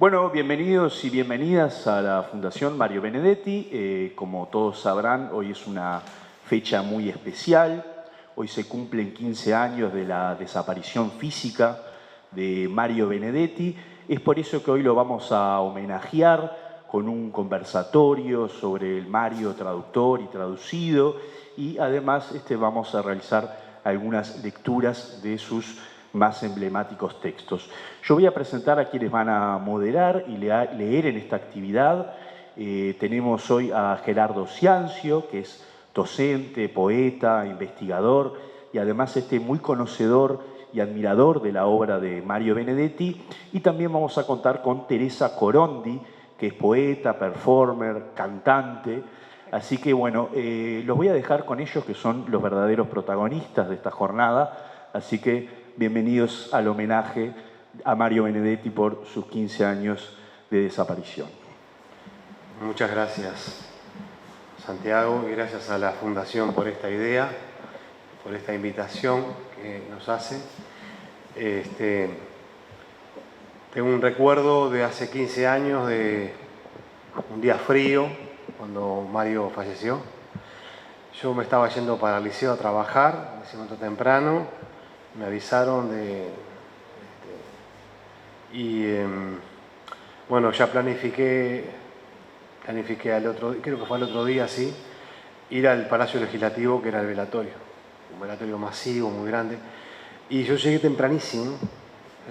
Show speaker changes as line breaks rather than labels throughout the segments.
Bueno, bienvenidos y bienvenidas a la Fundación Mario Benedetti. Como todos sabrán, hoy es una fecha muy especial. Hoy se cumplen 15 años de la desaparición física de Mario Benedetti. Es por eso que hoy lo vamos a homenajear con un conversatorio sobre el Mario traductor y traducido. Y además vamos a realizar algunas lecturas de sus más emblemáticos textos. Yo voy a presentar a quienes van a moderar y leer en esta actividad. Tenemos hoy a Gerardo Ciancio, que es docente, poeta, investigador y además muy conocedor y admirador de la obra de Mario Benedetti. Y también vamos a contar con Teresa Corondi, que es poeta, performer, cantante. Así que bueno, los voy a dejar con ellos, que son los verdaderos protagonistas de esta jornada. Así que bienvenidos al homenaje a Mario Benedetti por sus 15 años de desaparición.
Muchas gracias, Santiago, y gracias a la Fundación por esta idea, por esta invitación que nos hace. Tengo un recuerdo de hace 15 años, de un día frío, cuando Mario falleció. Yo me estaba yendo para el liceo a trabajar, me levanté temprano, me avisaron bueno, ya planifiqué al otro, creo que fue al otro día, sí, ir al Palacio Legislativo, que era el velatorio, un velatorio masivo, muy grande, y yo llegué tempranísimo,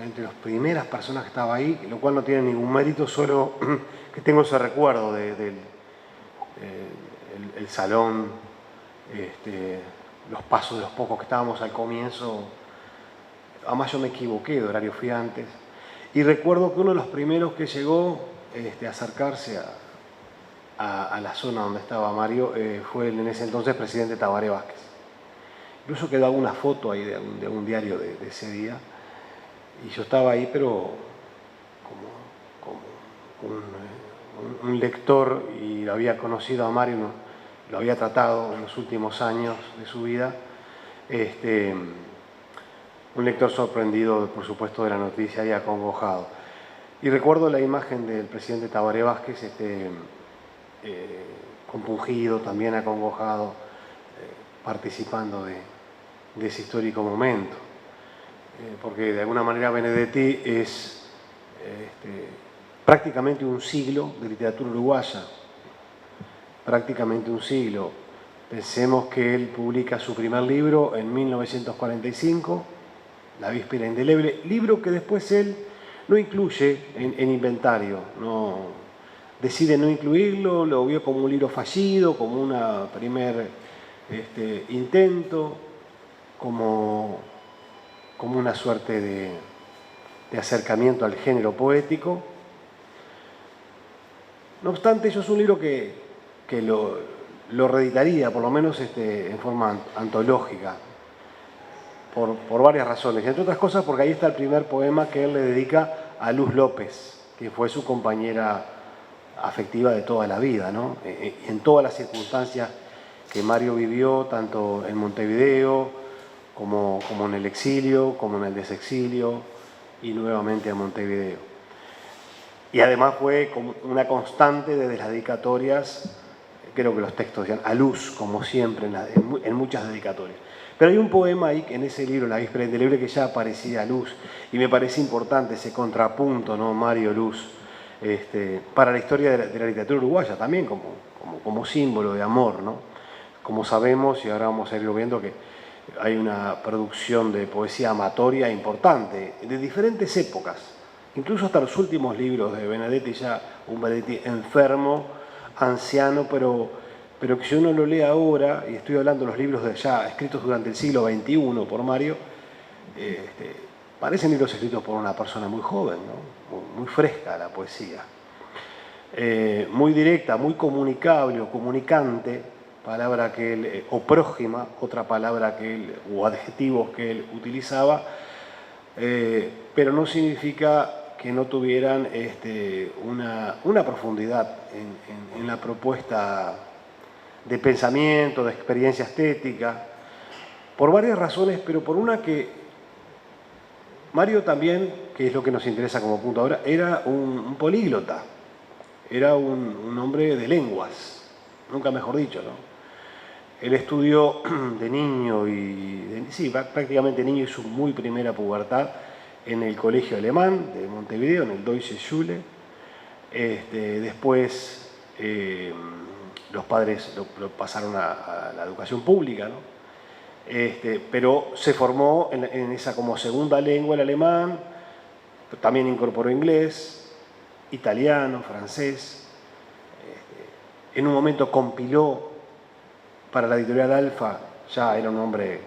entre las primeras personas que estaba ahí, lo cual no tiene ningún mérito, solo que tengo ese recuerdo del salón, los pasos de los pocos que estábamos al comienzo. Además yo me equivoqué de horario, fui antes. Y recuerdo que uno de los primeros que llegó a acercarse a la zona donde estaba Mario fue en ese entonces presidente Tabaré Vázquez. Incluso quedó alguna foto ahí de un diario de ese día. Y yo estaba ahí, pero como un lector, y lo había conocido a Mario, lo había tratado en los últimos años de su vida. Un lector sorprendido, por supuesto, de la noticia y acongojado. Y recuerdo la imagen del presidente Tabaré Vázquez, compungido, también acongojado, participando de ese histórico momento. Porque de alguna manera Benedetti es prácticamente un siglo de literatura uruguaya. Prácticamente un siglo. Pensemos que él publica su primer libro en 1945, La víspera indeleble, libro que después él no incluye en inventario, decide no incluirlo, lo vio como un libro fallido, como un primer intento, como una suerte de acercamiento al género poético. No obstante, eso es un libro que lo reeditaría, por lo menos en forma antológica, por varias razones, entre otras cosas porque ahí está el primer poema que él le dedica a Luz López, que fue su compañera afectiva de toda la vida, ¿no? En todas las circunstancias que Mario vivió, tanto en Montevideo, como en el exilio, como en el desexilio, y nuevamente en Montevideo. Y además fue como una constante desde las dedicatorias. Creo que los textos decían a luz, como siempre, en muchas dedicatorias. Pero hay un poema ahí, en ese libro, La víspera indeleble, que ya aparecía a luz. Y me parece importante ese contrapunto, ¿no? Mario-Luz, para la historia de la literatura uruguaya, también como símbolo de amor, ¿no? Como sabemos, y ahora vamos a irlo viendo, que hay una producción de poesía amatoria importante, de diferentes épocas. Incluso hasta los últimos libros de Benedetti, ya un Benedetti enfermo, anciano, pero que si uno lo lee ahora, y estoy hablando de los libros ya escritos durante el siglo XXI por Mario, parecen libros escritos por una persona muy joven, ¿no? Muy fresca la poesía, muy directa, muy comunicable o comunicante, palabra que él, o próxima, otra palabra que él, o adjetivos que él utilizaba, pero no significa que no tuvieran una profundidad en la propuesta de pensamiento, de experiencia estética, por varias razones, pero por una que Mario también, que es lo que nos interesa como punto ahora, era un políglota, era un hombre de lenguas, nunca mejor dicho, ¿no? Él estudió de niño sí, prácticamente niño y su muy primera pubertad en el colegio alemán de Montevideo, en el Deutsche Schule. Después los padres lo pasaron a la educación pública, ¿no? Pero se formó en esa como segunda lengua el alemán, también incorporó inglés, italiano, francés. En un momento compiló para la editorial Alfa, ya era un hombre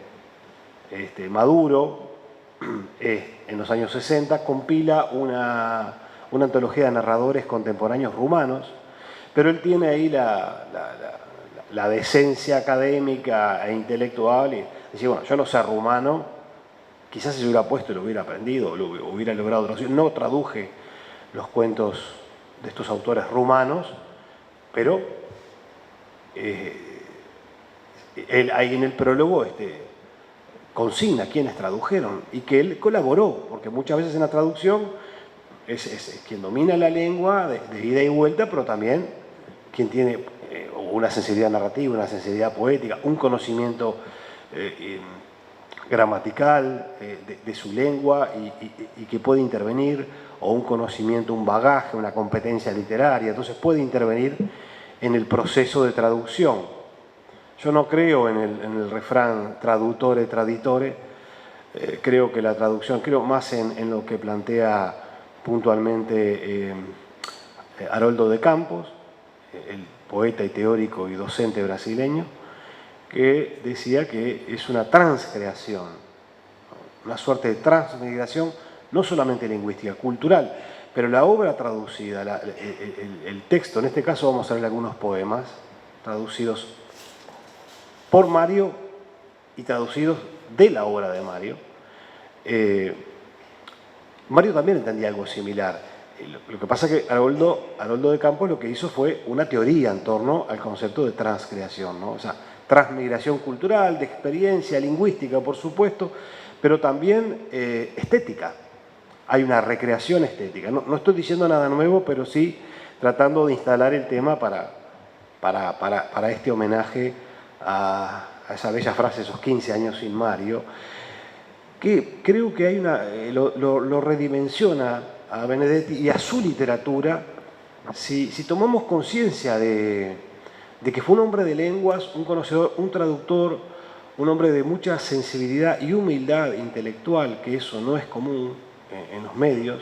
maduro, en los años 60, compila una antología de narradores contemporáneos rumanos, pero él tiene ahí la decencia académica e intelectual y dice, bueno, yo no sé rumano, quizás si se hubiera puesto y lo hubiera aprendido, o lo hubiera logrado traducir. No traduje los cuentos de estos autores rumanos, pero él ahí en el prólogo consigna quienes tradujeron y que él colaboró, porque muchas veces en la traducción es quien domina la lengua de ida y vuelta, pero también quien tiene una sensibilidad narrativa, una sensibilidad poética, un conocimiento gramatical de su lengua y que puede intervenir, o un conocimiento, un bagaje, una competencia literaria, entonces puede intervenir en el proceso de traducción. Yo no creo en el refrán traductore, traditore, creo que la traducción, creo más en lo que plantea puntualmente Haroldo de Campos, el poeta y teórico y docente brasileño, que decía que es una transcreación, una suerte de transmigración, no solamente lingüística, cultural, pero la obra traducida, el texto, en este caso vamos a ver algunos poemas traducidos por Mario y traducidos de la obra de Mario. Mario también entendía algo similar. Lo que pasa es que Haroldo de Campos lo que hizo fue una teoría en torno al concepto de transcreación, ¿no? O sea, transmigración cultural, de experiencia, lingüística, por supuesto, pero también estética. Hay una recreación estética. No estoy diciendo nada nuevo, pero sí tratando de instalar el tema para este homenaje a esa bella frase, esos 15 años sin Mario, que creo que hay lo redimensiona a Benedetti y a su literatura si tomamos conciencia de que fue un hombre de lenguas, un conocedor, un traductor, un hombre de mucha sensibilidad y humildad intelectual, que eso no es común en los medios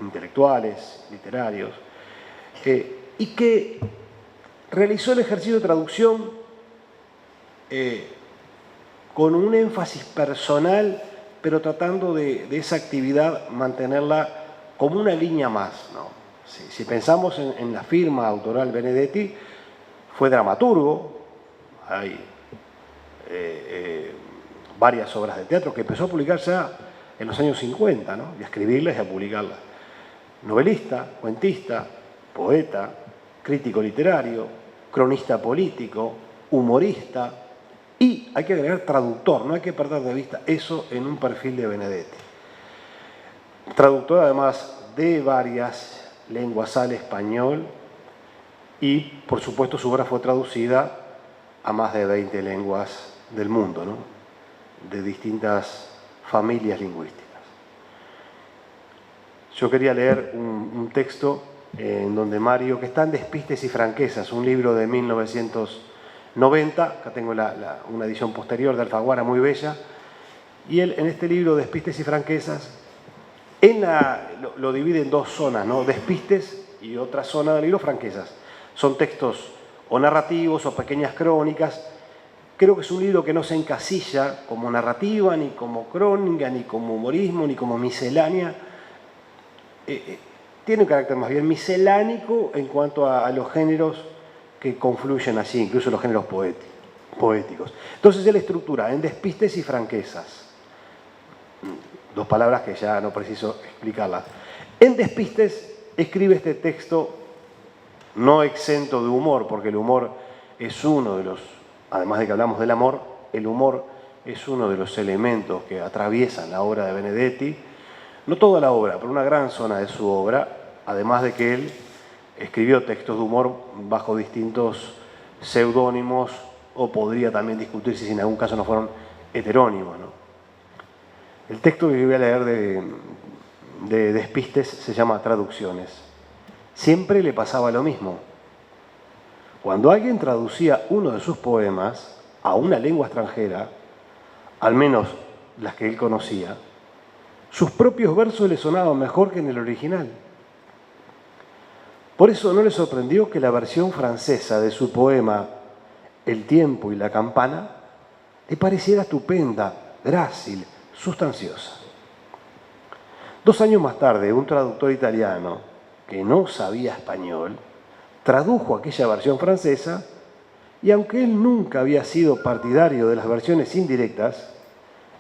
intelectuales, literarios, y que realizó el ejercicio de traducción con un énfasis personal, pero tratando de esa actividad mantenerla como una línea más, ¿no? Si pensamos en la firma autoral Benedetti, fue dramaturgo, hay varias obras de teatro que empezó a publicar ya en los años 50, ¿no? Y a escribirlas y a publicarlas. Novelista, cuentista, poeta, crítico literario, cronista político, humorista y, hay que agregar, traductor. No hay que perder de vista eso en un perfil de Benedetti. Traductor además de varias lenguas al español y, por supuesto, su obra fue traducida a más de 20 lenguas del mundo, ¿no? De distintas familias lingüísticas. Yo quería leer un texto en donde Mario, que está en Despistes y Franquezas, un libro de 1990, acá tengo una edición posterior de Alfaguara muy bella, y él en este libro, Despistes y Franquezas, lo divide en dos zonas, ¿no? Despistes y otra zona del libro, Franquezas. Son textos o narrativos o pequeñas crónicas. Creo que es un libro que no se encasilla como narrativa, ni como crónica, ni como humorismo, ni como miscelánea. Tiene un carácter más bien miscelánico en cuanto a los géneros que confluyen allí, incluso los géneros poéticos. Entonces él estructura en Despistes y Franquezas. Dos palabras que ya no preciso explicarlas. En Despistes escribe este texto no exento de humor, porque el humor es uno de los, además de que hablamos del amor, el humor es uno de los elementos que atraviesan la obra de Benedetti, no toda la obra, pero una gran zona de su obra, además de que él escribió textos de humor bajo distintos seudónimos, o podría también discutirse si en algún caso no fueron heterónimos, ¿no? El texto que voy a leer de Despistes se llama Traducciones. Siempre le pasaba lo mismo. Cuando alguien traducía uno de sus poemas a una lengua extranjera, al menos las que él conocía, sus propios versos le sonaban mejor que en el original. Por eso no le sorprendió que la versión francesa de su poema El tiempo y la campana le pareciera estupenda, grácil, sustanciosa. 2 años más tarde, un traductor italiano que no sabía español tradujo aquella versión francesa y aunque él nunca había sido partidario de las versiones indirectas,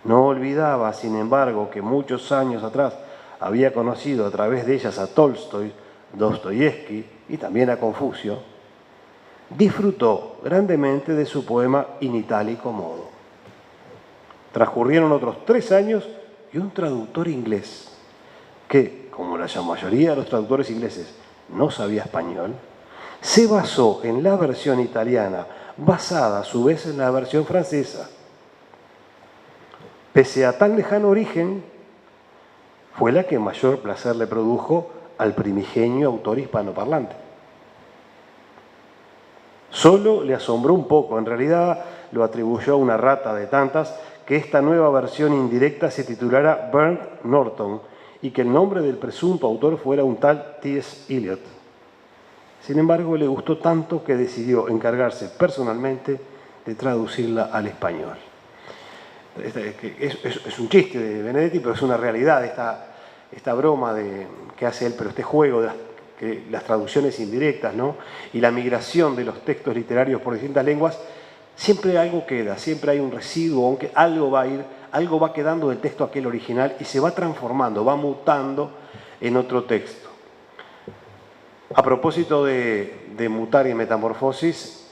no olvidaba, sin embargo, que muchos años atrás había conocido a través de ellas a Tolstoy, Dostoyevsky y también a Confucio, disfrutó grandemente de su poema In Italico Modo. Transcurrieron otros 3 años y un traductor inglés, que, como la mayoría de los traductores ingleses no sabía español, se basó en la versión italiana, basada a su vez en la versión francesa. Pese a tan lejano origen, fue la que mayor placer le produjo al primigenio autor hispanoparlante. Solo le asombró un poco, en realidad lo atribuyó a una rata de tantas, que esta nueva versión indirecta se titulara Burnt Norton y que el nombre del presunto autor fuera un tal T.S. Eliot. Sin embargo, le gustó tanto que decidió encargarse personalmente de traducirla al español. Es un chiste de Benedetti, pero es una realidad esta broma que hace él, pero este juego de las traducciones indirectas, ¿no? Y la migración de los textos literarios por distintas lenguas, siempre algo queda, siempre hay un residuo, aunque algo va quedando del texto aquel original y se va transformando, va mutando en otro texto. A propósito de mutar y metamorfosis,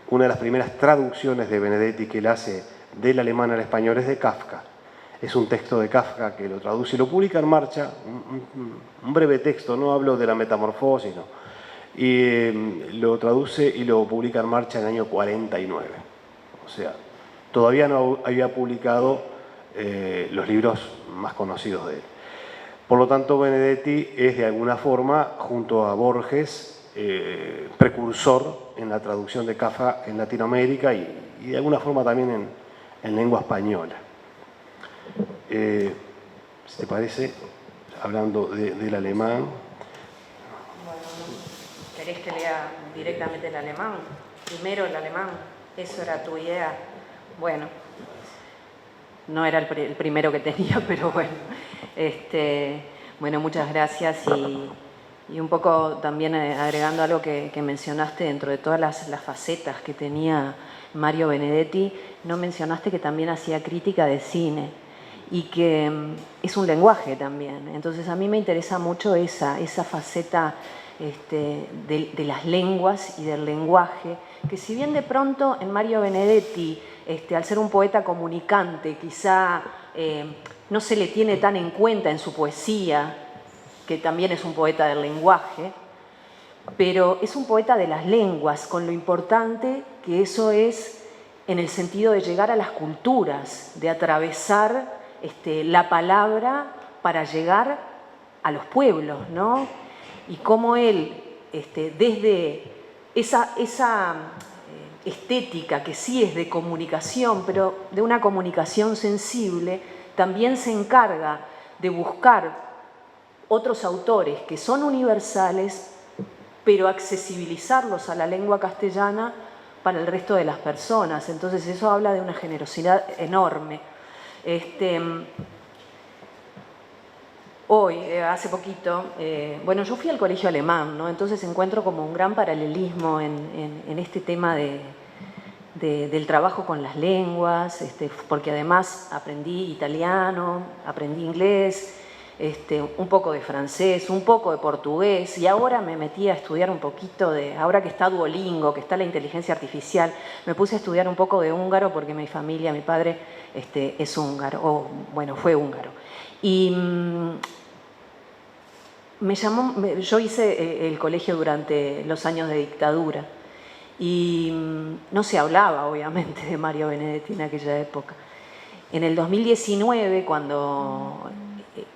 una de las primeras traducciones de Benedetti que él hace del alemán al español es de Kafka. Es un texto de Kafka que lo traduce y lo publica en Marcha, un breve texto, no hablo de la metamorfosis, no. Y lo traduce y lo publica en Marcha en el año 49. O sea, todavía no había publicado los libros más conocidos de él. Por lo tanto, Benedetti es de alguna forma, junto a Borges, precursor en la traducción de Kafka en Latinoamérica y de alguna forma también en lengua española. Si te parece, hablando del alemán.
Bueno, ¿querés que lea directamente el alemán? Primero el alemán, eso era tu idea. Bueno, no era el primero que tenía, pero bueno. Bueno, muchas gracias y un poco también agregando algo que mencionaste dentro de todas las facetas que tenía Mario Benedetti, no mencionaste que también hacía crítica de cine y que es un lenguaje también. Entonces a mí me interesa mucho esa faceta de las lenguas y del lenguaje, que si bien de pronto en Mario Benedetti, al ser un poeta comunicante, quizá no se le tiene tan en cuenta en su poesía, que también es un poeta del lenguaje, pero es un poeta de las lenguas, con lo importante que eso es en el sentido de llegar a las culturas, de atravesar la palabra para llegar a los pueblos, ¿no? Y cómo él, desde esa estética que sí es de comunicación, pero de una comunicación sensible, también se encarga de buscar otros autores que son universales, pero accesibilizarlos a la lengua castellana para el resto de las personas. Entonces eso habla de una generosidad enorme. Hoy, hace poquito, bueno, yo fui al colegio alemán, ¿no? Entonces encuentro como un gran paralelismo en este tema del trabajo con las lenguas, porque además aprendí italiano, aprendí inglés, un poco de francés, un poco de portugués, y ahora me metí a estudiar un poquito ahora que está Duolingo, que está la inteligencia artificial, me puse a estudiar un poco de húngaro porque mi familia, mi padre es húngaro, o bueno, fue húngaro. Y yo hice el colegio durante los años de dictadura y no se hablaba, obviamente, de Mario Benedetti en aquella época. En el 2019, cuando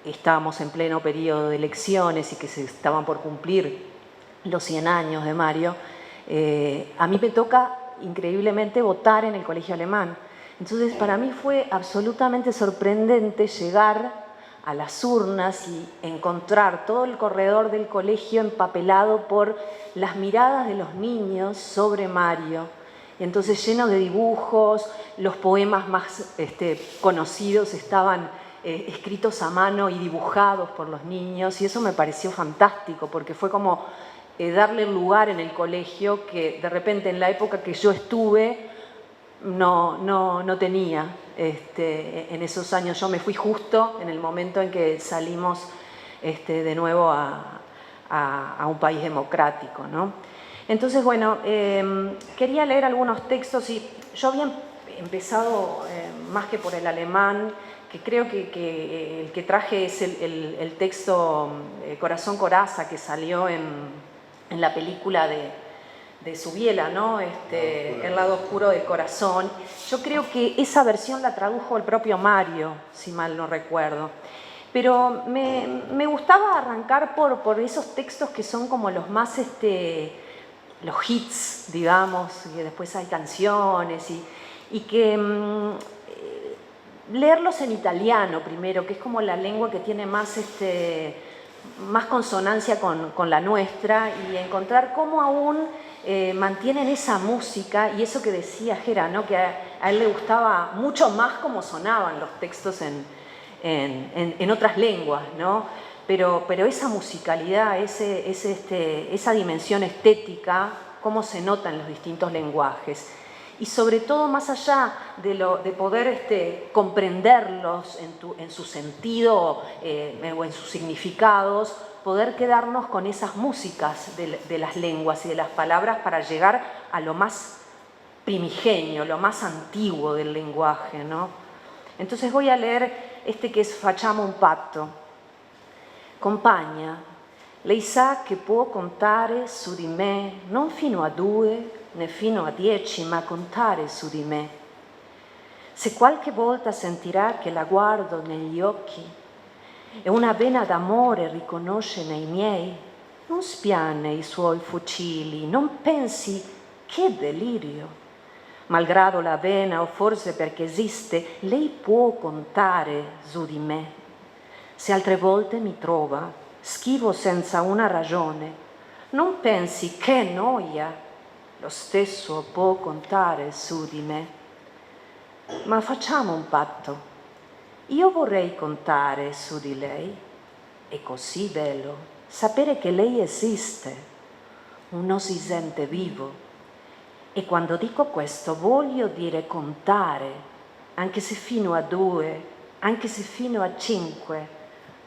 estábamos en pleno periodo de elecciones y que se estaban por cumplir los 100 años de Mario, a mí me toca increíblemente votar en el colegio alemán. Entonces, para mí fue absolutamente sorprendente llegar a las urnas y encontrar todo el corredor del colegio empapelado por las miradas de los niños sobre Mario. Y entonces, lleno de dibujos, los poemas más conocidos estaban escritos a mano y dibujados por los niños, y eso me pareció fantástico, porque fue como darle lugar en el colegio que de repente en la época que yo estuve no tenía. En esos años yo me fui justo en el momento en que salimos de nuevo a un país democrático, ¿no? Entonces, bueno, quería leer algunos textos y yo había empezado más que por el alemán, que creo que el que traje es el texto Corazón Coraza, que salió en la película de Subiela, ¿no? El lado oscuro del corazón. Yo creo que esa versión la tradujo el propio Mario, si mal no recuerdo. Pero me gustaba arrancar por esos textos que son como los más, los hits, digamos, y después hay canciones y que leerlos en italiano primero, que es como la lengua que tiene más consonancia con la nuestra, y encontrar cómo aún mantienen esa música y eso que decía Gera, ¿no? Que a él le gustaba mucho más cómo sonaban los textos en otras lenguas, ¿no? Pero esa musicalidad, esa dimensión estética, cómo se nota en los distintos lenguajes. Y sobre todo, más allá de poder comprenderlos en su sentido o en sus significados, poder quedarnos con esas músicas de las lenguas y de las palabras para llegar a lo más primigenio, lo más antiguo del lenguaje, ¿no? Entonces voy a leer que es Facciamo un patto. Compagna, lei sa che può contare su di me, non fino a 2 né fino a 10, ma contare su di me. Se qualche volta sentirà che la guardo negli occhi e una vena d'amore riconosce nei miei, non spiane i suoi fucili, non pensi che delirio. Malgrado la vena, o forse perché esiste, lei può contare su di me. Se altre volte mi trova, schivo senza una ragione, non pensi che noia, lo stesso può contare su di me. Ma facciamo un patto. Io vorrei contare su di lei. È così bello sapere che lei esiste. Uno si sente vivo. E quando dico questo voglio dire contare, anche se fino a 2, anche se fino a 5,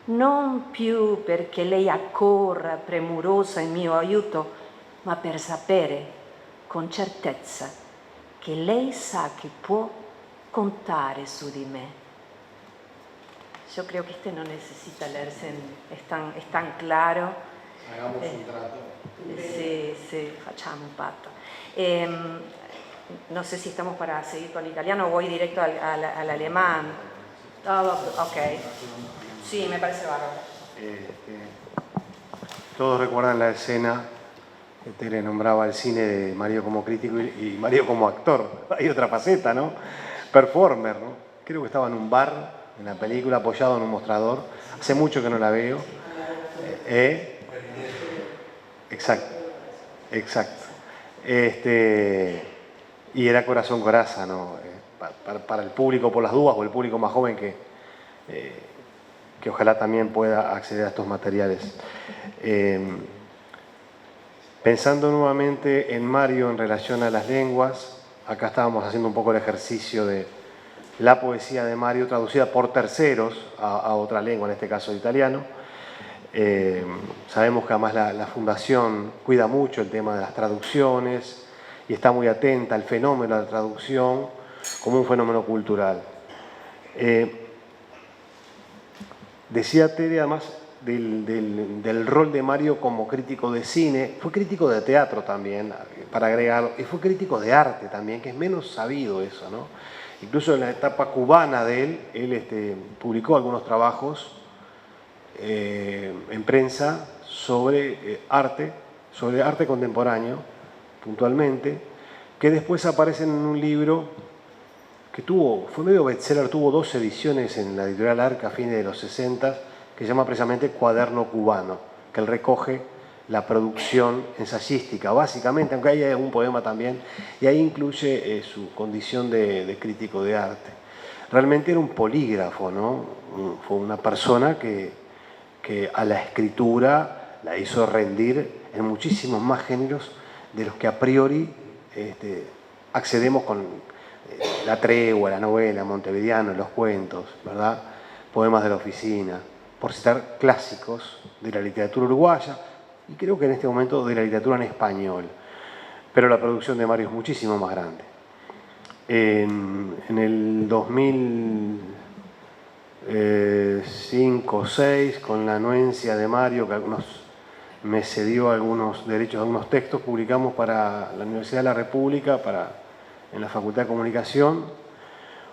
non più perché lei accorra premurosa in mio aiuto, ma per sapere con certezza che lei sa che può contare su di me. Yo creo que no necesita leerse, es tan claro.
Hagamos un trato.
Sí, facciamo un patto. No sé si estamos para seguir con italiano o voy directo al alemán. Ok. Sí, me parece bárbaro.
Todos recuerdan la escena que Tere nombraba el cine de Mario como crítico y Mario como actor. Hay otra faceta, ¿no? Performer, ¿no? Creo que estaba en un bar, en la película, apoyado en un mostrador. Hace mucho que no la veo. Exacto. Y era Corazón Coraza, ¿no? Para el público por las dudas o el público más joven que ojalá también pueda acceder a estos materiales. Pensando nuevamente en Mario en relación a las lenguas, acá estábamos haciendo un poco el ejercicio de la poesía de Mario traducida por terceros a otra lengua, en este caso el italiano. Sabemos que además la Fundación cuida mucho el tema de las traducciones y está muy atenta al fenómeno de la traducción como un fenómeno cultural. Decía Tere además del rol de Mario como crítico de cine, fue crítico de teatro también, para agregarlo, y fue crítico de arte también, que es menos sabido eso, ¿no? Incluso en la etapa cubana de él publicó algunos trabajos en prensa sobre arte contemporáneo, puntualmente, que después aparecen en un libro que fue medio bestseller, tuvo 2 ediciones en la editorial Arca a fines de los 60, que se llama precisamente Cuaderno Cubano, que él recoge la producción ensayística, básicamente, aunque hay un poema también, y ahí incluye su condición de crítico de arte. Realmente era un polígrafo, ¿no? Fue una persona que a la escritura la hizo rendir en muchísimos más géneros de los que a priori accedemos con la tregua, la novela, Montevideano, los cuentos, ¿verdad? Poemas de la oficina, por citar clásicos de la literatura uruguaya y creo que en este momento de la literatura en español. Pero la producción de Mario es muchísimo más grande. En el 2005 o 2006, con la anuencia de Mario, que me cedió algunos derechos a algunos textos, publicamos para la Universidad de la República, en la Facultad de Comunicación,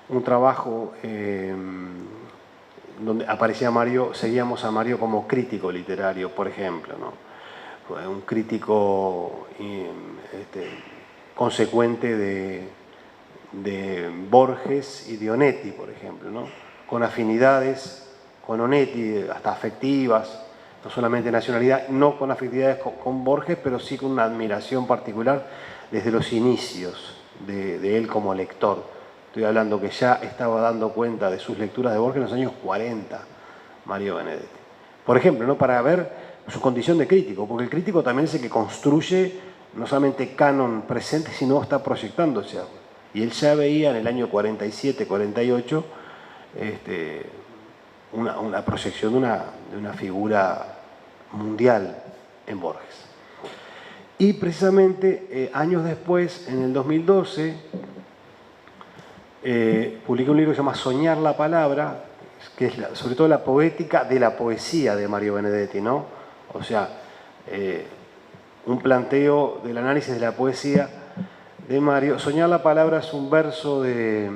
un trabajo donde aparecía Mario, seguíamos a Mario como crítico literario, por ejemplo, ¿no? Un crítico consecuente de Borges y de Onetti, por ejemplo, ¿no? Con afinidades con Onetti, hasta afectivas, no solamente nacionalidad, no con afectividades con Borges, pero sí con una admiración particular desde los inicios de él como lector. Estoy hablando que ya estaba dando cuenta de sus lecturas de Borges en los años 40, Mario Benedetti. Por ejemplo, ¿no? Para ver su condición de crítico, porque el crítico también es el que construye no solamente canon presente, sino está proyectándose. Y él ya veía en el año 47, 48, una proyección de una figura mundial en Borges. Y precisamente años después, en el 2012, publiqué un libro que se llama Soñar la palabra, que es sobre todo la poética de la poesía de Mario Benedetti, ¿no? O sea, un planteo del análisis de la poesía de Mario. Soñar la palabra es un verso de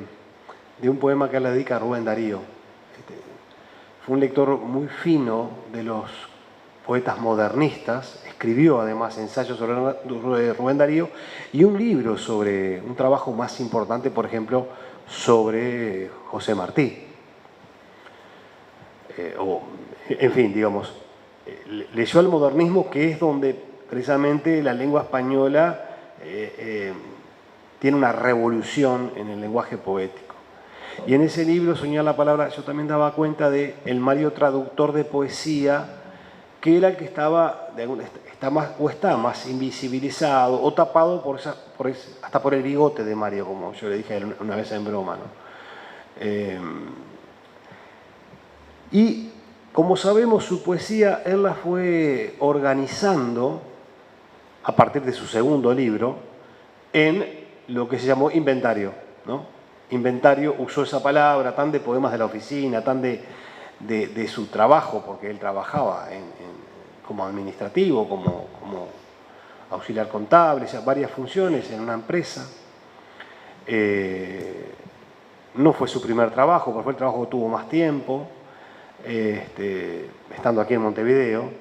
un poema que él le dedica a Rubén Darío. Fue un lector muy fino de los poetas modernistas, escribió además ensayos sobre Rubén Darío y un libro sobre un trabajo más importante, por ejemplo, sobre José Martí. En fin, digamos, leyó el modernismo, que es donde precisamente la lengua española tiene una revolución en el lenguaje poético. Y en ese libro, Soñar la palabra, yo también daba cuenta de el Mario traductor de poesía, que era el que está más invisibilizado o tapado hasta por el bigote de Mario, como yo le dije una vez en broma, ¿no? Y como sabemos, su poesía él la fue organizando a partir de su segundo libro en lo que se llamó inventario, ¿no? Inventario, usó esa palabra tan de poemas de la oficina, tan de su trabajo, porque él trabajaba como administrativo, como auxiliar contable, o sea, varias funciones en una empresa. No fue su primer trabajo, porque fue el trabajo que tuvo más tiempo, estando aquí en Montevideo,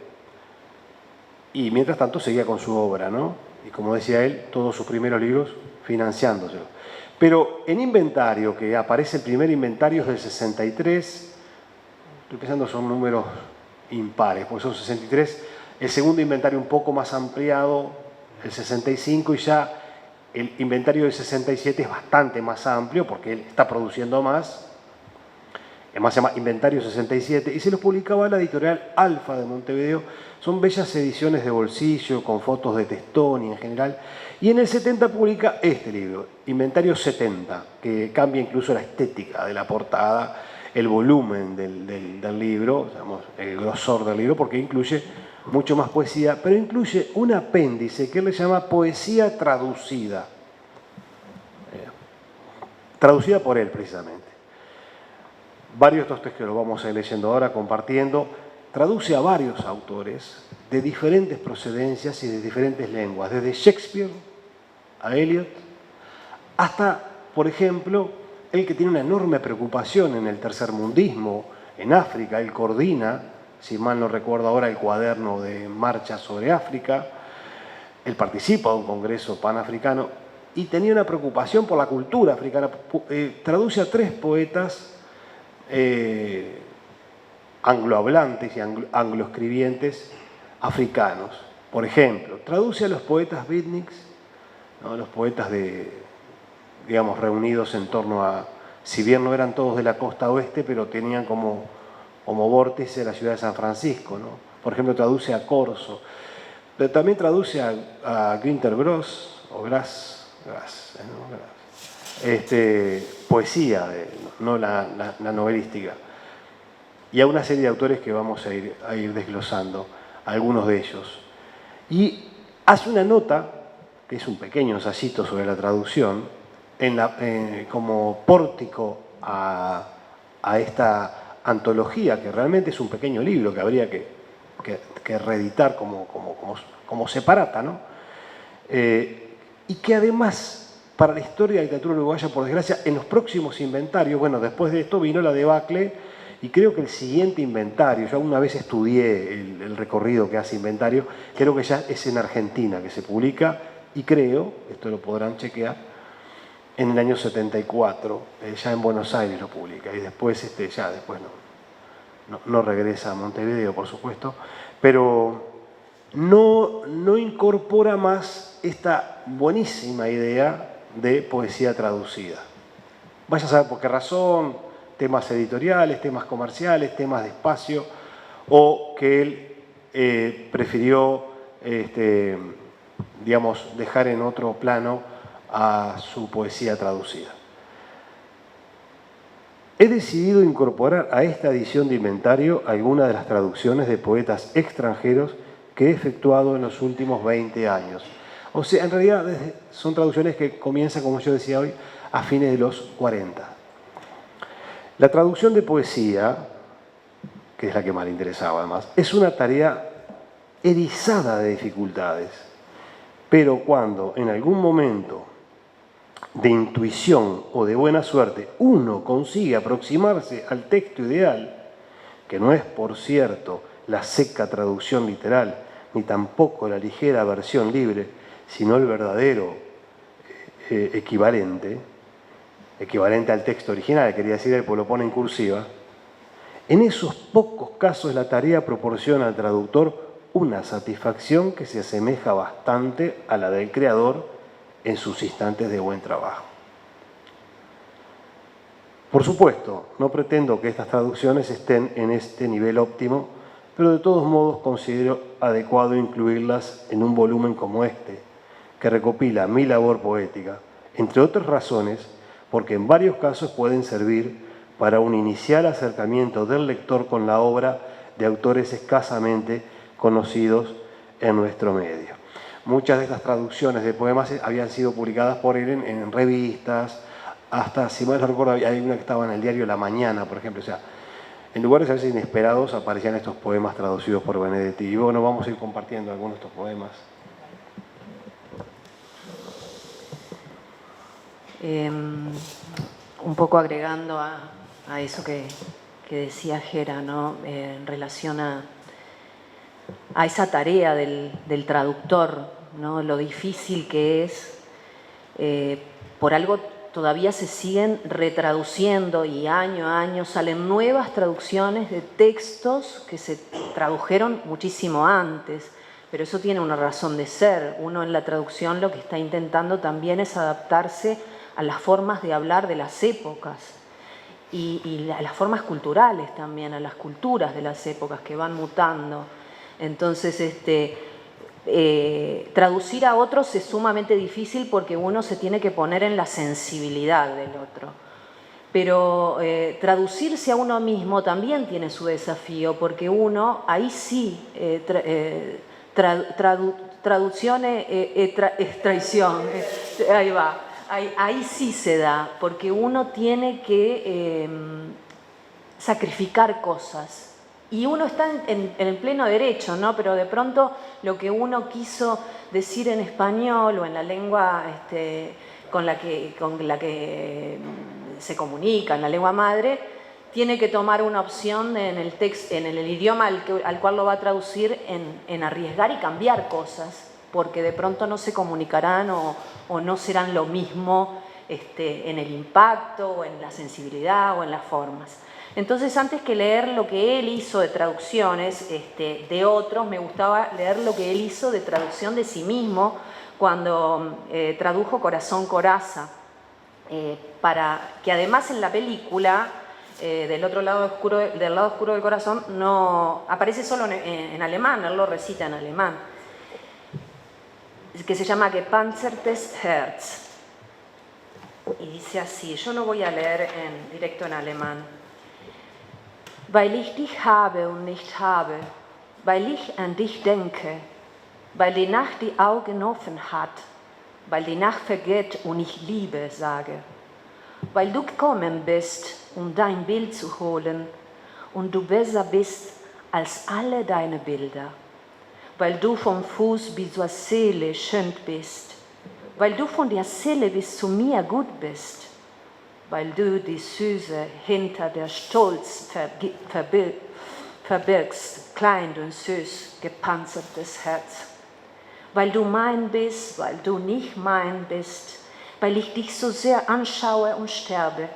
y mientras tanto seguía con su obra, ¿no? Y como decía él, todos sus primeros libros financiándoselo. Pero en inventario, que aparece el primer inventario es del 63, estoy pensando son números impares, porque son 63, el segundo inventario un poco más ampliado, el 65, y ya el inventario del 67 es bastante más amplio porque él está produciendo más. además se llama Inventario 67, y se los publicaba la editorial Alfa de Montevideo. Son bellas ediciones de bolsillo, con fotos de Testoni en general. Y en el 70 publica este libro, Inventario 70, que cambia incluso la estética de la portada, el volumen del libro, digamos, el grosor del libro, porque incluye mucho más poesía, pero incluye un apéndice que él le llama poesía traducida. Traducida por él, precisamente. Varios de estos textos que los vamos a ir leyendo ahora, compartiendo, traduce a varios autores de diferentes procedencias y de diferentes lenguas, desde Shakespeare a Eliot, hasta, por ejemplo, el que tiene una enorme preocupación en el tercermundismo, en África. Él coordina, si mal no recuerdo ahora, el cuaderno de marcha sobre África. Él participa de un congreso panafricano y tenía una preocupación por la cultura africana. Traduce a 3 poetas anglohablantes y angloescribientes africanos. Por ejemplo, traduce a los poetas beatniks, ¿no? Los poetas digamos, reunidos en torno a, si bien no eran todos de la costa oeste, pero tenían como vórtice la ciudad de San Francisco, ¿no? Por ejemplo, traduce a Corso. Pero también traduce a Günter Grass, o Grass, ¿no? Poesía, no la novelística. Y a una serie de autores que vamos a ir desglosando, algunos de ellos. Y hace una nota, que es un pequeño ensayito sobre la traducción, como pórtico a esta antología, que realmente es un pequeño libro que habría que reeditar como separata, ¿no? Y que además, para la historia de la literatura uruguaya, por desgracia, en los próximos inventarios, bueno, después de esto vino la debacle, y creo que el siguiente inventario, yo una vez estudié el recorrido que hace Inventario, creo que ya es en Argentina que se publica, y creo, esto lo podrán chequear, en el año 74, ya en Buenos Aires lo publica, y después, después no regresa a Montevideo, por supuesto, pero no incorpora más esta buenísima idea de poesía traducida. Vaya a saber por qué razón, temas editoriales, temas comerciales, temas de espacio, o que él prefirió, digamos, dejar en otro plano a su poesía traducida. He decidido incorporar a esta edición de Inventario algunas de las traducciones de poetas extranjeros que he efectuado en los últimos 20 años. O sea, en realidad son traducciones que comienzan, como yo decía hoy, a fines de los 40. La traducción de poesía, que es la que más le interesaba además, es una tarea erizada de dificultades. Pero cuando en algún momento de intuición o de buena suerte uno consigue aproximarse al texto ideal, que no es, por cierto, la seca traducción literal, ni tampoco la ligera versión libre, sino el verdadero equivalente al texto original, quería decir, él lo pone en cursiva. En esos pocos casos la tarea proporciona al traductor una satisfacción que se asemeja bastante a la del creador en sus instantes de buen trabajo. Por supuesto, no pretendo que estas traducciones estén en este nivel óptimo, pero de todos modos considero adecuado incluirlas en un volumen como este, que recopila mi labor poética, entre otras razones, porque en varios casos pueden servir para un inicial acercamiento del lector con la obra de autores escasamente conocidos en nuestro medio. Muchas de estas traducciones de poemas habían sido publicadas por él en revistas, hasta, si mal no recuerdo, hay una que estaba en el diario La Mañana, por ejemplo. O sea, en lugares a veces inesperados aparecían estos poemas traducidos por Benedetti. Y bueno, vamos a ir compartiendo algunos de estos poemas.
Un poco agregando a eso que decía Gera, ¿no? En relación a esa tarea del traductor, ¿no? Lo difícil que es, por algo todavía se siguen retraduciendo y año a año salen nuevas traducciones de textos que se tradujeron muchísimo antes, pero eso tiene una razón de ser. Uno en la traducción lo que está intentando también es adaptarse a las formas de hablar de las épocas. y a las formas culturales también, a las culturas de las épocas que van mutando. Entonces, traducir a otros es sumamente difícil porque uno se tiene que poner en la sensibilidad del otro. Pero traducirse a uno mismo también tiene su desafío, porque uno, ahí sí, traducción es traición, ahí va, ahí sí se da, porque uno tiene que sacrificar cosas. Y uno está en el pleno derecho, ¿no? Pero de pronto lo que uno quiso decir en español o en la lengua con la que se comunica, en la lengua madre, tiene que tomar una opción en el idioma al cual lo va a traducir, en arriesgar y cambiar cosas, porque de pronto no se comunicarán o no serán lo mismo en el impacto, o en la sensibilidad, o en las formas. Entonces, antes que leer lo que él hizo de traducciones de otros, me gustaba leer lo que él hizo de traducción de sí mismo cuando tradujo Corazón Coraza, para que además en la película, del lado oscuro del corazón, no aparece solo en alemán, él lo recita en alemán, que se llama Gepanzertes Herz. Y dice así, yo lo voy a leer directo en alemán. Weil ich dich habe und nicht habe, weil ich an dich denke, weil die Nacht die Augen offen hat, weil die Nacht vergeht und ich liebe sage, weil du gekommen bist, um dein Bild zu holen und du besser bist als alle deine Bilder, weil du vom Fuß bis zur Seele schön bist, weil du von der Seele bis zu mir gut bist, weil du die Süße hinter der Stolz verbirgst, klein und süß, gepanzertes Herz. Weil du mein bist, weil du nicht mein bist, weil ich dich so sehr anschaue und sterbe.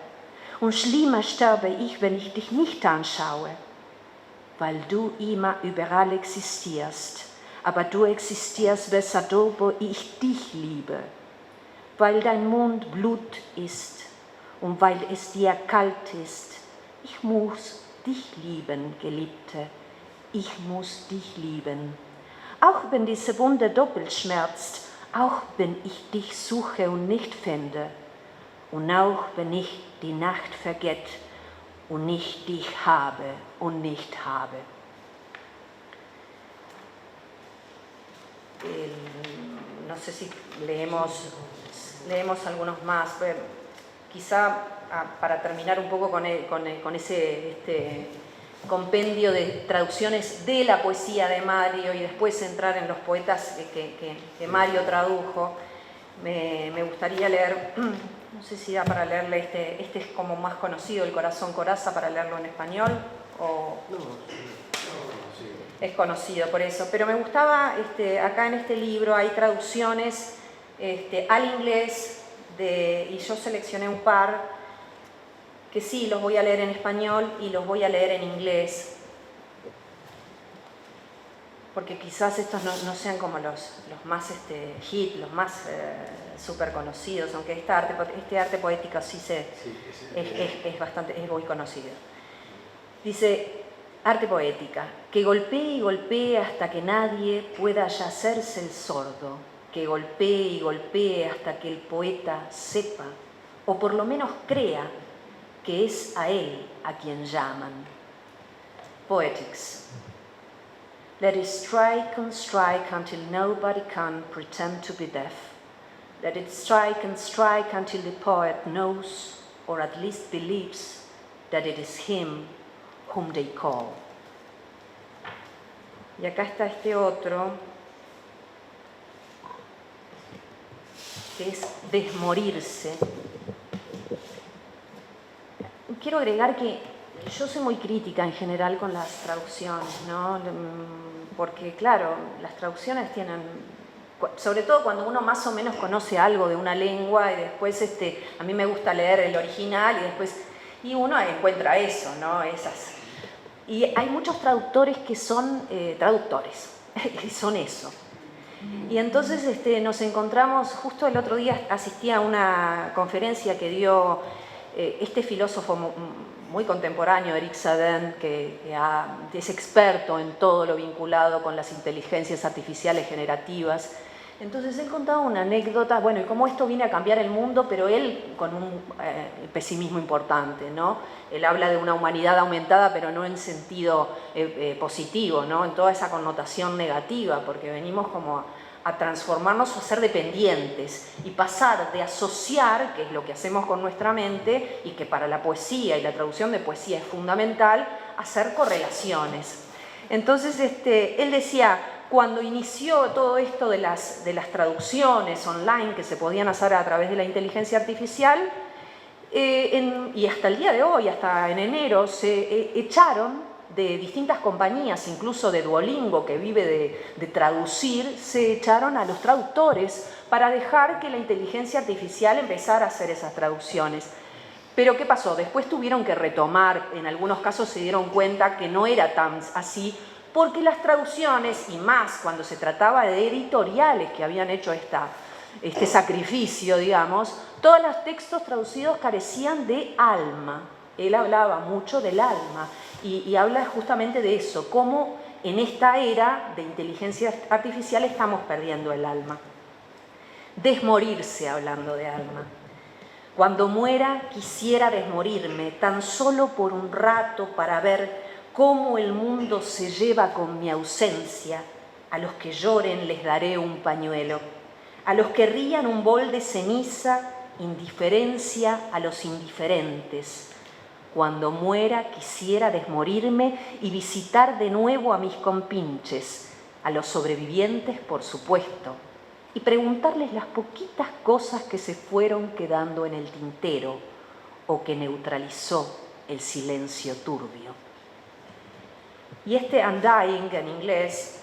Und schlimmer sterbe ich, wenn ich dich nicht anschaue, weil du immer überall existierst, aber du existierst besser dort, wo ich dich liebe, weil dein Mund Blut ist, und weil es dir kalt ist. Ich muss dich lieben, Geliebte, ich muss dich lieben. Auch wenn diese Wunde doppelt schmerzt, auch wenn ich dich suche und nicht finde, und auch wenn ich die Nacht vergett und nicht dich habe und nicht habe. No sé si leemos algunos más. Quizá para terminar un poco con ese compendio de traducciones de la poesía de Mario y después entrar en los poetas que Mario tradujo, me gustaría leer, no sé si da para leerle este es como más conocido, El Corazón Coraza, para leerlo en español, o es conocido por eso, pero me gustaba, acá en este libro hay traducciones al inglés, y yo seleccioné un par que sí los voy a leer en español y los voy a leer en inglés, porque quizás estos no sean como los más hit, los más súper conocidos, aunque este arte poético sí es muy conocido. Dice, arte poética, que golpee y golpee hasta que nadie pueda ya hacerse el sordo, que golpee y golpee hasta que el poeta sepa, o por lo menos crea, que es a él a quien llaman. Poetics. Let it strike and strike until nobody can pretend to be deaf. Let it strike and strike until the poet knows, or at least believes, that it is him whom they call. Y acá está este otro, que es desmorirse. Quiero agregar que yo soy muy crítica en general con las traducciones, ¿no? Porque claro, las traducciones tienen, sobre todo cuando uno más o menos conoce algo de una lengua y después a mí me gusta leer el original y uno encuentra eso, ¿no? Y hay muchos traductores que son traductores, que son eso. Y entonces nos encontramos, justo el otro día asistí a una conferencia que dio este filósofo muy contemporáneo, Eric Sadin, que es experto en todo lo vinculado con las inteligencias artificiales generativas. Entonces él contaba una anécdota, bueno, y cómo esto viene a cambiar el mundo, pero él con un pesimismo importante, ¿no? Él habla de una humanidad aumentada, pero no en sentido positivo, ¿no? En toda esa connotación negativa, porque venimos como a transformarnos o a ser dependientes y pasar de asociar, que es lo que hacemos con nuestra mente y que para la poesía y la traducción de poesía es fundamental, a hacer correlaciones. Entonces él decía, cuando inició todo esto de las traducciones online que se podían hacer a través de la inteligencia artificial, y hasta el día de hoy, hasta en enero, se echaron de distintas compañías, incluso de Duolingo, que vive de traducir, se echaron a los traductores para dejar que la inteligencia artificial empezara a hacer esas traducciones. Pero ¿qué pasó? Después tuvieron que retomar, en algunos casos se dieron cuenta que no era tan así, porque las traducciones, y más cuando se trataba de editoriales que habían hecho este sacrificio, digamos, todos los textos traducidos carecían de alma. Él hablaba mucho del alma y habla justamente de eso, cómo en esta era de inteligencia artificial estamos perdiendo el alma. Desmorirse, hablando de alma. Cuando muera quisiera desmorirme, tan solo por un rato para ver cómo el mundo se lleva con mi ausencia. A los que lloren les daré un pañuelo, a los que rían un bol de ceniza, indiferencia a los indiferentes. Cuando muera quisiera desmorirme y visitar de nuevo a mis compinches, a los sobrevivientes por supuesto, y preguntarles las poquitas cosas que se fueron quedando en el tintero o que neutralizó el silencio turbio. Y undying en inglés,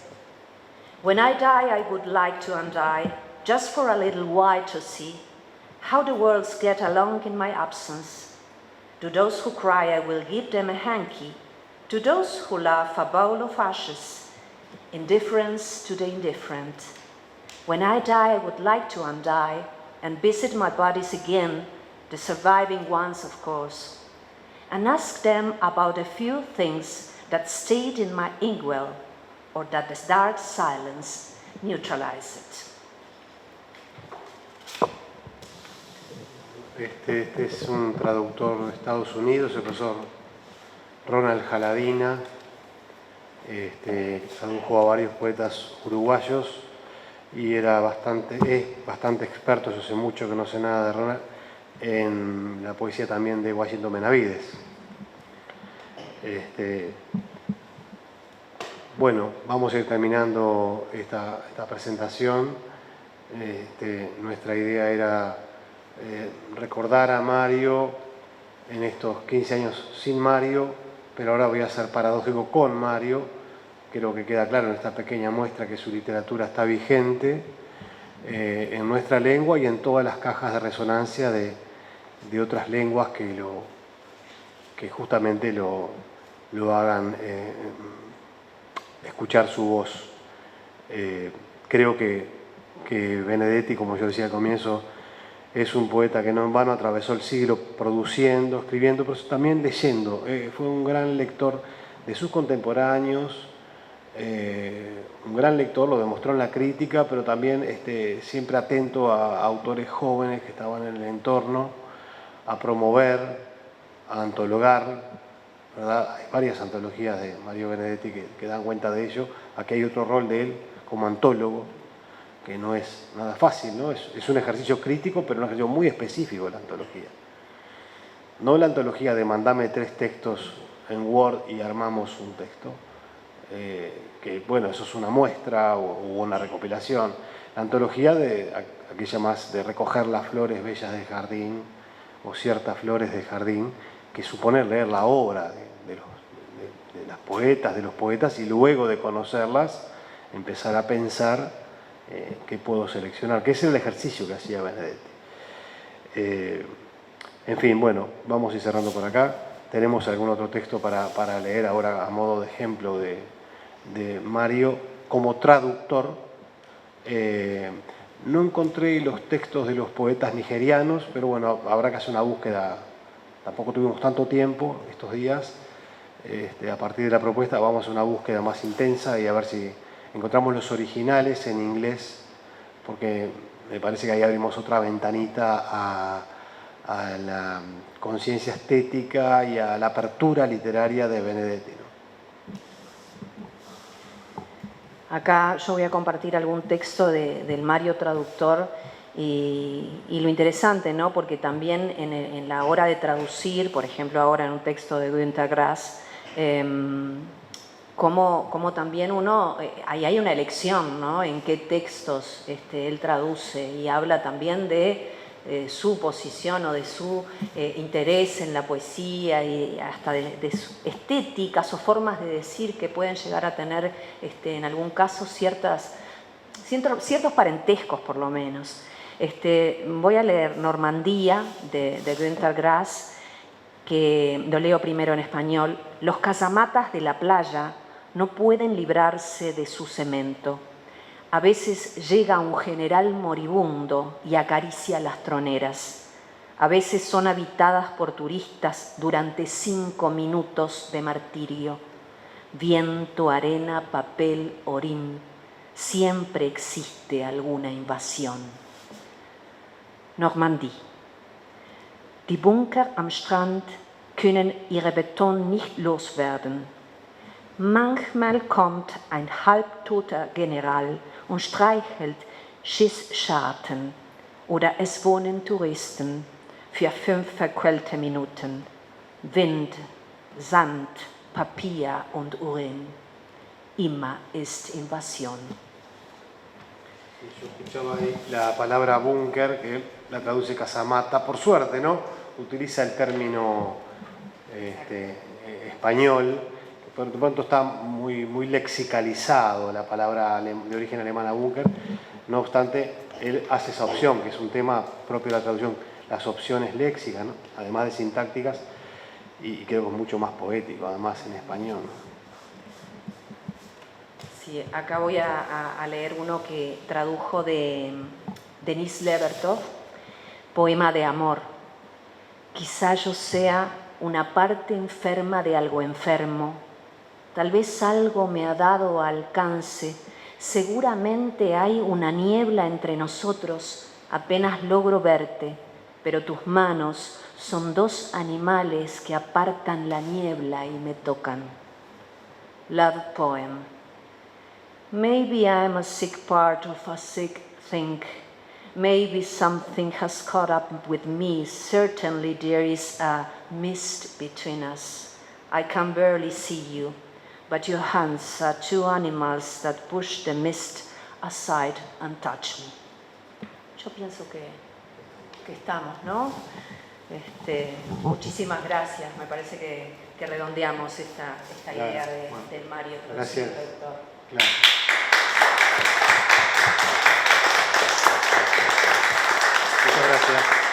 when I die I would like to undie, just for a little while to see how the worlds get along in my absence. To those who cry I will give them a hanky, to those who laugh a bowl of ashes, indifference to the indifferent. When I die I would like to undie and visit my bodies again, the surviving ones of course, and ask them about a few things that stayed in my inkwell, or that the dark silence neutralized.
Este es un traductor de Estados Unidos, el profesor Ronald Jaladina. Tradujo a varios poetas uruguayos y es bastante experto, yo sé mucho que no sé nada de Ronald, en la poesía también de Washington Benavides. Bueno, vamos a ir terminando esta presentación. Nuestra idea era recordar a Mario en estos 15 años sin Mario, pero ahora voy a ser paradójico con Mario. Creo que queda claro en esta pequeña muestra que su literatura está vigente en nuestra lengua y en todas las cajas de resonancia de otras lenguas que justamente lo hagan escuchar su voz. Creo que Benedetti, como yo decía al comienzo, es un poeta que no en vano atravesó el siglo produciendo, escribiendo, pero también leyendo. Fue un gran lector de sus contemporáneos, un gran lector, lo demostró en la crítica, pero también siempre atento a autores jóvenes que estaban en el entorno, a promover, a antologar, ¿verdad? Hay varias antologías de Mario Benedetti que dan cuenta de ello. Aquí hay otro rol de él como antólogo, que no es nada fácil, ¿no? Es un ejercicio crítico, pero un ejercicio muy específico la antología. No la antología de mandame 3 textos en Word y armamos un texto, que bueno, eso es una muestra o una recopilación. La antología de aquella más de recoger las flores bellas del jardín o ciertas flores del jardín, que supone leer la obra de las poetas, de los poetas, y luego de conocerlas, empezar a pensar qué puedo seleccionar, que ese es el ejercicio que hacía Benedetti. En fin, bueno, vamos a ir cerrando por acá. Tenemos algún otro texto para leer ahora a modo de ejemplo de Mario como traductor. No encontré los textos de los poetas nigerianos, pero bueno, habrá que hacer una búsqueda tampoco tuvimos tanto tiempo estos días. A partir de la propuesta vamos a una búsqueda más intensa y a ver si encontramos los originales en inglés, porque me parece que ahí abrimos otra ventanita a la conciencia estética y a la apertura literaria de Benedetti, ¿no?
Acá yo voy a compartir algún texto del Mario traductor y lo interesante, ¿no? Porque también en la hora de traducir, por ejemplo ahora en un texto de Günter Grass, como también uno, ahí hay una elección, ¿no? En qué textos él traduce y habla también de su posición o de su interés en la poesía y hasta de estéticas o formas de decir que pueden llegar a tener en algún caso ciertos parentescos por lo menos. Voy a leer Normandía de Günter Grass, que lo leo primero en español. Los casamatas de la playa no pueden librarse de su cemento. A veces llega un general moribundo y acaricia las troneras. A veces son habitadas por turistas durante 5 minutos de martirio. Viento, arena, papel, orín. Siempre existe alguna invasión. Normandie. Die Bunker am Strand können ihre Beton nicht loswerden. Manchmal kommt ein halbtoter General und streichelt Schießscharten oder es wohnen Touristen für 5 verquälte Minuten. Wind, Sand, Papier und Urin. Immer ist Invasion.
Yo escuchaba ahí la palabra búnker, que la traduce casamata, por suerte, ¿no? Utiliza el término español, que por pronto está muy lexicalizado la palabra de origen alemana búnker. No obstante, él hace esa opción, que es un tema propio de la traducción, las opciones léxicas, ¿no? Además de sintácticas, y creo que es mucho más poético, además en español, ¿no?
Sí, acá voy a leer uno que tradujo de Denis Levertov, Poema de amor. Quizá yo sea una parte enferma de algo enfermo. Tal vez algo me ha dado alcance. Seguramente hay una niebla entre nosotros. Apenas logro verte, pero tus manos son 2 animales que apartan la niebla y me tocan. Love poem. Maybe I'm a sick part of a sick thing. Maybe something has caught up with me. Certainly there is a mist between us. I can barely see you, but your hands are 2 animals that push the mist aside and touch me. Yo pienso que estamos, ¿no? Muchísimas gracias. Me parece que redondeamos esta
claro,
idea
bueno,
del Mario.
Gracias. Claro. Muchas gracias.